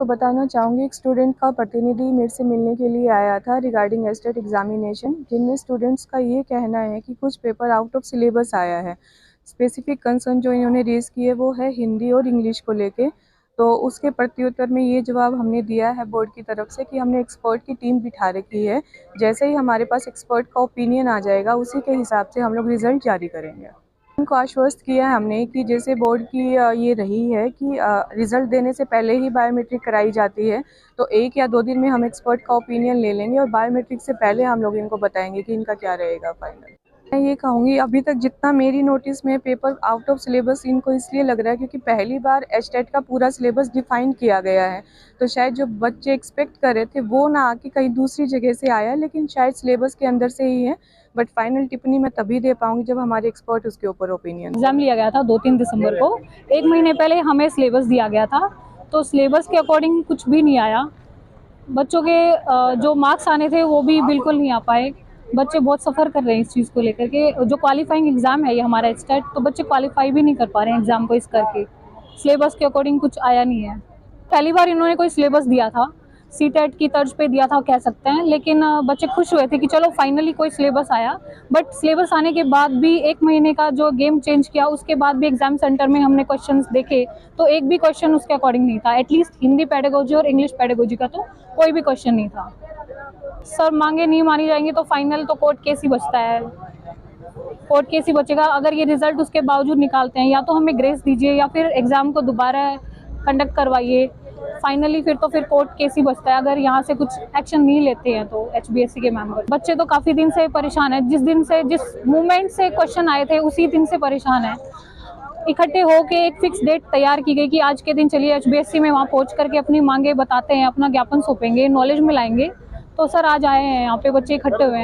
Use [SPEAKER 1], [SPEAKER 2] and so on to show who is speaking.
[SPEAKER 1] तो बताना चाहूँगी, एक स्टूडेंट का प्रतिनिधि मेरे से मिलने के लिए आया था रिगार्डिंग एस्टेट एग्जामिनेशन, जिनमें स्टूडेंट्स का ये कहना है कि कुछ पेपर आउट ऑफ सिलेबस आया है। स्पेसिफिक कंसर्न जो इन्होंने रेज किए वो है हिंदी और इंग्लिश को लेके। तो उसके प्रत्युत्तर में ये जवाब हमने दिया है बोर्ड की तरफ से कि हमने एक्सपर्ट की टीम बिठा रखी है। जैसे ही हमारे पास एक्सपर्ट का ओपिनियन आ जाएगा उसी के हिसाब से हम लोग रिजल्ट जारी करेंगे। उनको आश्वस्त किया है हमने कि जैसे बोर्ड की ये रही है कि रिजल्ट देने से पहले ही बायोमेट्रिक कराई जाती है, तो 1 या 2 दिन में हम एक्सपर्ट का ओपिनियन ले लेंगे और बायोमेट्रिक से पहले हम लोग इनको बताएंगे कि इनका क्या रहेगा फाइनल। मैं ये कहूँगी, अभी तक जितना मेरी नोटिस में पेपर आउट ऑफ सिलेबस इनको इसलिए लग रहा है क्योंकि पहली बार एस्टेट का पूरा सिलेबस डिफाइन किया गया है। तो शायद जो बच्चे एक्सपेक्ट कर रहे थे वो ना आके कहीं दूसरी जगह से आया, लेकिन शायद सिलेबस के अंदर से ही है। बट फाइनल टिप्पणी मैं तभी दे पाऊंगी जब हमारे एक्सपर्ट उसके ऊपर ओपिनियन।
[SPEAKER 2] एग्जाम लिया गया था 2-3 दिसंबर को। 1 महीने पहले हमें सिलेबस दिया गया था, तो सिलेबस के अकॉर्डिंग कुछ भी नहीं आया। बच्चों के जो मार्क्स आने थे वो भी बिल्कुल नहीं आ पाए। बच्चे बहुत सफ़र कर रहे हैं इस चीज़ को लेकर के। जो क्वालिफाइंग एग्ज़ाम है ये हमारा एस्टेट, तो बच्चे क्वालिफाई भी नहीं कर पा रहे हैं एग्ज़ाम को इस करके। सिलेबस के अकॉर्डिंग कुछ आया नहीं है। पहली बार इन्होंने कोई सिलेबस दिया था, सीटेट की तर्ज पे दिया था कह सकते हैं, लेकिन बच्चे खुश हुए थे कि चलो फाइनली कोई सिलेबस आया। बट सिलेबस आने के बाद भी 1 महीने का जो गेम चेंज किया, उसके बाद भी एग्जाम सेंटर में हमने क्वेश्चंस देखे तो एक भी क्वेश्चन उसके अकॉर्डिंग नहीं था। एटलीस्ट हिंदी पेडागोजी और इंग्लिश पेडागोजी का तो कोई भी क्वेश्चन नहीं था। सर, मांगे नहीं मानी जाएंगी तो फाइनल तो कोर्ट केस ही बचता है। कोर्ट केस ही बचेगा। अगर ये रिजल्ट उसके बावजूद निकालते हैं, या तो हमें ग्रेस दीजिए या फिर एग्जाम को दोबारा कंडक्ट करवाइए। फाइनली फिर तो कोर्ट केस ही बचता है अगर यहाँ से कुछ एक्शन नहीं लेते हैं तो एचबीएससी के मेंबर। बच्चे तो काफ़ी दिन से परेशान है। जिस मूवमेंट से क्वेश्चन आए थे उसी दिन से परेशान है। इकट्ठे होके एक फिक्स डेट तैयार की गई कि आज के दिन चलिए एचबीएससी में वहाँ पहुँच करके अपनी मांगे बताते हैं, अपना ज्ञापन सौंपेंगे, नॉलेज में लाएंगे। तो सर आज आए हैं, यहाँ पे बच्चे इकट्ठे हुए हैं।